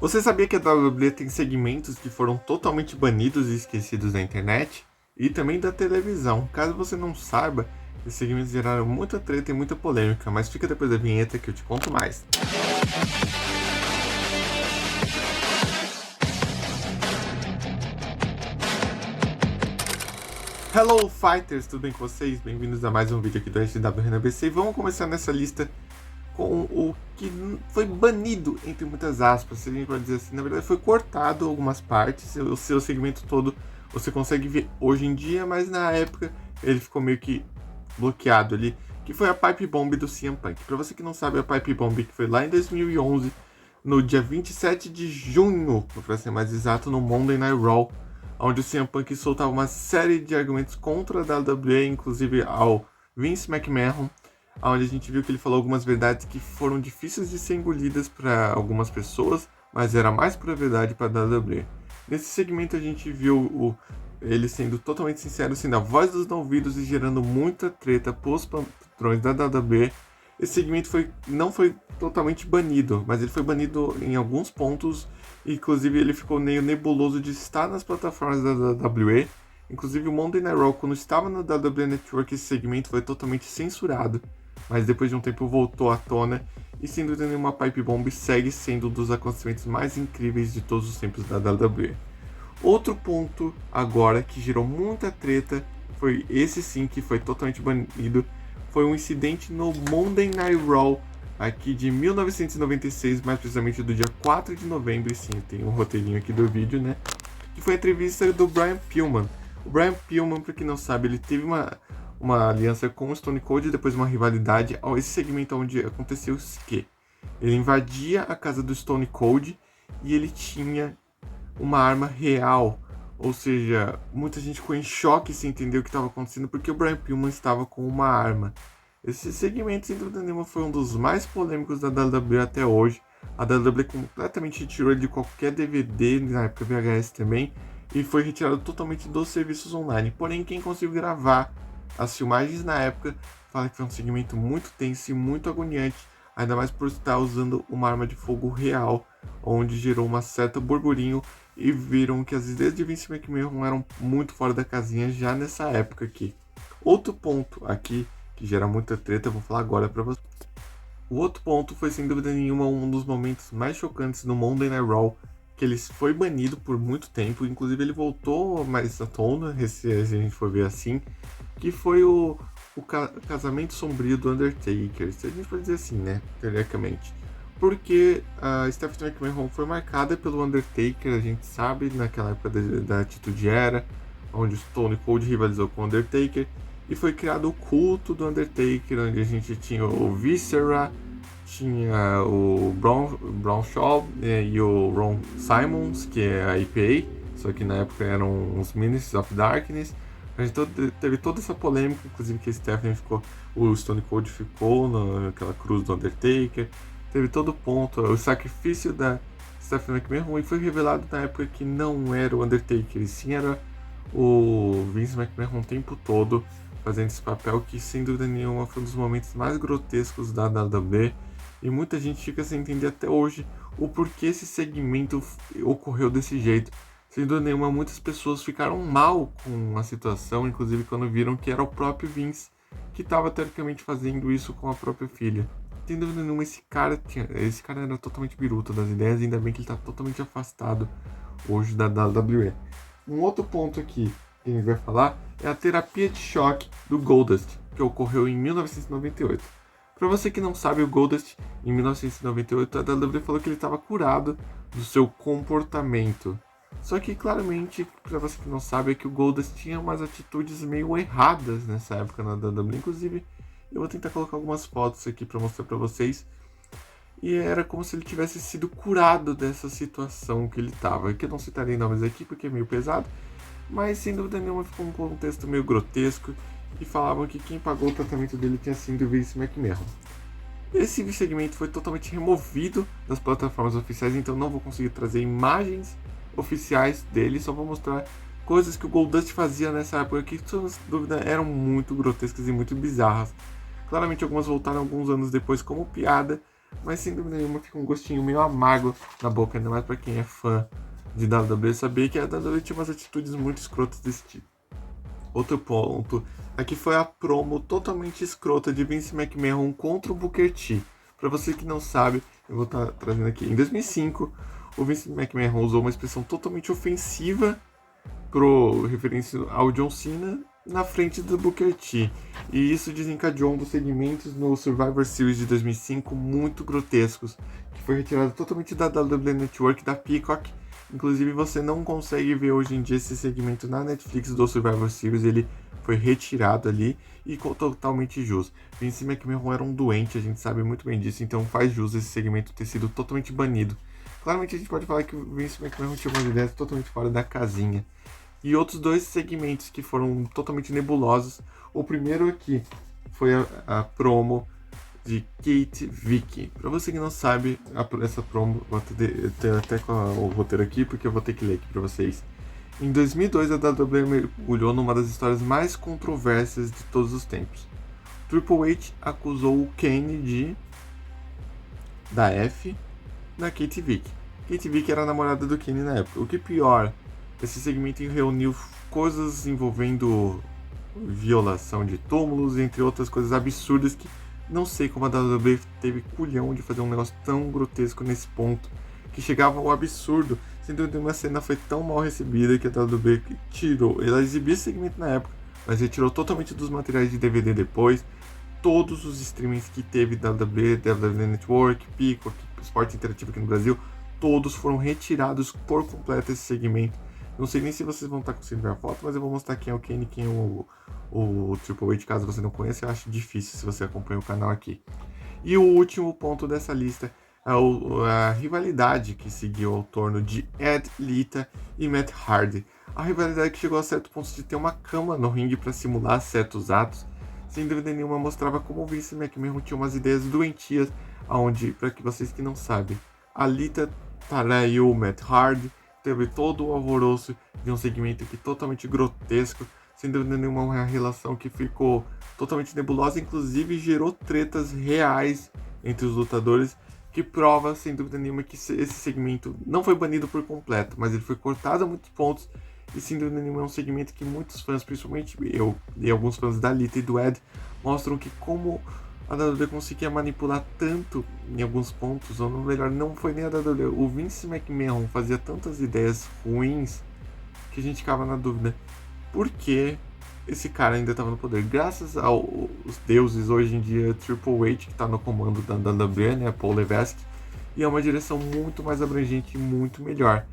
Você sabia que a WWE tem segmentos que foram totalmente banidos e esquecidos da internet? E também da televisão. Caso você não saiba, esses segmentos geraram muita treta e muita polêmica, mas fica depois da vinheta que eu te conto mais. Hello Fighters, tudo bem com vocês? Bem-vindos a mais um vídeo aqui do SW RNBC e vamos começar nessa lista com o que foi banido, entre muitas aspas, se a gente pode dizer assim. Na verdade foi cortado algumas partes, o seu segmento todo você consegue ver hoje em dia, mas na época ele ficou meio que bloqueado ali, que foi a Pipe Bomb do CM Punk. Pra você que não sabe, a Pipe Bomb que foi lá em 2011, no dia 27 de junho, para ser mais exato, no Monday Night Raw, onde o CM Punk soltava uma série de argumentos contra a WWE, inclusive ao Vince McMahon, onde a gente viu que ele falou algumas verdades que foram difíceis de ser engolidas para algumas pessoas, mas era mais por verdade para a WWE. Nesse segmento a gente viu ele sendo totalmente sincero, sendo a voz dos não ouvidos e gerando muita treta pros patrões da WWE. Esse segmento não foi totalmente banido, mas ele foi banido em alguns pontos. Inclusive ele ficou meio nebuloso de estar nas plataformas da WWE. Inclusive o Monday Night Raw, quando estava no WWE Network, esse segmento foi totalmente censurado. Mas depois de um tempo voltou à tona. E sem dúvida nenhuma, Pipe Bomb segue sendo um dos acontecimentos mais incríveis de todos os tempos da WWE. Outro ponto agora que gerou muita treta, foi esse sim que foi totalmente banido, foi um incidente no Monday Night Raw aqui de 1996, mais precisamente do dia 4 de novembro, sim, tem um roteirinho aqui do vídeo, né? Que foi a entrevista do Brian Pillman. O Brian Pillman, para quem não sabe, ele teve uma aliança com o Stone Cold e depois uma rivalidade. Esse segmento onde aconteceu o que ele invadia a casa do Stone Cold e ele tinha uma arma real. Ou seja, muita gente ficou em choque sem entender o que estava acontecendo porque o Brian Pillman estava com uma arma. Esse segmento, sem dúvida nenhuma, foi um dos mais polêmicos da WWE até hoje. A WWE completamente retirou ele de qualquer DVD, na época VHS também, e foi retirado totalmente dos serviços online. Porém, quem conseguiu gravar as filmagens na época fala que foi um segmento muito tenso e muito agoniante, ainda mais por estar usando uma arma de fogo real, onde gerou uma certa burburinho e viram que as ideias de Vince McMahon eram muito fora da casinha já nessa época aqui. Outro ponto aqui que gera muita treta, eu vou falar agora para vocês. O outro ponto foi sem dúvida nenhuma um dos momentos mais chocantes do Monday Night Raw, que ele foi banido por muito tempo, inclusive ele voltou mais à tona, se a gente for ver assim, que foi o casamento sombrio do Undertaker, se a gente pode dizer assim, né, teoricamente. Porque a Stephanie McMahon foi marcada pelo Undertaker, a gente sabe, naquela época da Atitude Era, onde o Stone Cold rivalizou com o Undertaker, e foi criado o culto do Undertaker, onde a gente tinha o Viscera, tinha o Braun Shaw e o Ron Simons, que é a IPA, só que na época eram os Ministers of Darkness. A gente teve toda essa polêmica, inclusive que a Stephanie ficou, o Stone Cold ficou naquela cruz do Undertaker. Teve todo o ponto, o sacrifício da Stephanie McMahon, e foi revelado na época que não era o Undertaker, e sim era o Vince McMahon o tempo todo fazendo esse papel, que sem dúvida nenhuma foi um dos momentos mais grotescos da WWE, e muita gente fica sem entender até hoje o porquê esse segmento ocorreu desse jeito. Sem dúvida nenhuma, muitas pessoas ficaram mal com a situação, inclusive quando viram que era o próprio Vince que estava teoricamente fazendo isso com a própria filha. Sem dúvida nenhuma, esse cara era totalmente biruta das ideias, ainda bem que ele está totalmente afastado hoje da WWE. Um outro ponto aqui que a gente vai falar é a terapia de choque do Goldust, que ocorreu em 1998. Para você que não sabe, o Goldust, em 1998, a WWE falou que ele estava curado do seu comportamento. Só que claramente, para você que não sabe, é que o Goldust tinha umas atitudes meio erradas nessa época na WWE. Inclusive, eu vou tentar colocar algumas fotos aqui para mostrar para vocês. E era como se ele tivesse sido curado dessa situação que ele estava. Que eu não citarei nomes aqui porque é meio pesado, mas sem dúvida nenhuma ficou um contexto meio grotesco e falavam que quem pagou o tratamento dele tinha sido o Vince McMahon. Esse segmento foi totalmente removido das plataformas oficiais, então não vou conseguir trazer imagens oficiais dele, só vou mostrar coisas que o Goldust fazia nessa época que, sem dúvida, eram muito grotescas e muito bizarras. Claramente algumas voltaram alguns anos depois como piada, mas sem dúvida nenhuma fica um gostinho meio amargo na boca, ainda mais pra quem é fã de WWE saber que a WWE tinha umas atitudes muito escrotas desse tipo. Outro ponto, aqui foi a promo totalmente escrota de Vince McMahon contra o Booker T. Pra você que não sabe, eu vou estar trazendo aqui. Em 2005, o Vince McMahon usou uma expressão totalmente ofensiva pro referência ao John Cena na frente do Booker T. E isso desencadeou um dos segmentos no Survivor Series de 2005 muito grotescos, que foi retirado totalmente da WWE Network, da Peacock. Inclusive você não consegue ver hoje em dia esse segmento na Netflix do Survivor Series, ele foi retirado ali e totalmente justo. Vince McMahon era um doente, a gente sabe muito bem disso, então faz jus esse segmento ter sido totalmente banido. Claramente a gente pode falar que o Vince McMahon tinha umas ideias totalmente fora da casinha. E outros dois segmentos que foram totalmente nebulosos. O primeiro aqui foi a promo de Kate Vick. Pra você que não sabe, essa promo, vou ter até com o roteiro aqui, porque eu vou ter que ler aqui pra vocês. Em 2002, a WWE mergulhou numa das histórias mais controversas de todos os tempos. Triple H acusou o Kane da F da Kate Vick. Kate Vick era a namorada do Kane na época. O que pior, esse segmento reuniu coisas envolvendo violação de túmulos, entre outras coisas absurdas que não sei como a WWE teve culhão de fazer um negócio tão grotesco nesse ponto, que chegava ao absurdo, sendo que uma cena foi tão mal recebida que a WWE tirou. Ela exibia esse segmento na época, mas retirou totalmente dos materiais de DVD depois. Todos os streamings que teve da WWE Network, Peacock, Esporte Interativo aqui no Brasil, todos foram retirados por completo esse segmento. Não sei nem se vocês vão estar conseguindo ver a foto, mas eu vou mostrar quem é o Kane e quem é o Triple H, caso você não conheça. Eu acho difícil se você acompanha o canal aqui. E o último ponto dessa lista é a rivalidade que seguiu ao torno de Ed Lita e Matt Hardy. A rivalidade que chegou a certo ponto de ter uma cama no ringue para simular certos atos. Sem dúvida nenhuma mostrava como o Vince McMahon tinha umas ideias doentias, onde, para que vocês que não sabem, a Lita traiu o Matt Hardy. Teve todo o alvoroço de um segmento aqui totalmente grotesco, sem dúvida nenhuma uma relação que ficou totalmente nebulosa, inclusive gerou tretas reais entre os lutadores, que prova, sem dúvida nenhuma, que esse segmento não foi banido por completo, mas ele foi cortado a muitos pontos, e sem dúvida nenhuma é um segmento que muitos fãs, principalmente eu e alguns fãs da Lita e do Ed, mostram que como a WWE conseguia manipular tanto em alguns pontos, ou melhor, não foi nem a WWE, o Vince McMahon fazia tantas ideias ruins que a gente ficava na dúvida por que esse cara ainda estava no poder. Graças aos deuses, hoje em dia, Triple H, que está no comando da WWE, né, Paul Levesque, e é uma direção muito mais abrangente e muito melhor.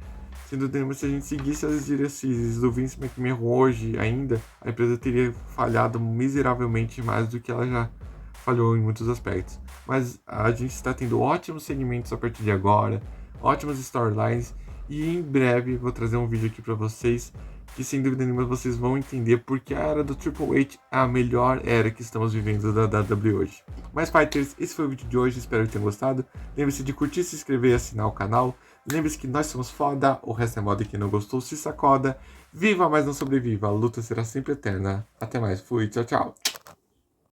Sendo que se a gente seguisse as diretrizes do Vince McMahon hoje ainda, a empresa teria falhado miseravelmente mais do que ela já falhou em muitos aspectos. Mas a gente está tendo ótimos segmentos a partir de agora, ótimas storylines, e em breve vou trazer um vídeo aqui para vocês que sem dúvida nenhuma vocês vão entender porque a era do Triple H é a melhor era que estamos vivendo da WWE hoje. Mas Fighters, esse foi o vídeo de hoje, espero que tenham gostado. Lembre-se de curtir, se inscrever e assinar o canal. Lembre-se que nós somos foda, o resto é moda e quem não gostou se sacoda. Viva, mas não sobreviva, a luta será sempre eterna. Até mais, fui, tchau, tchau.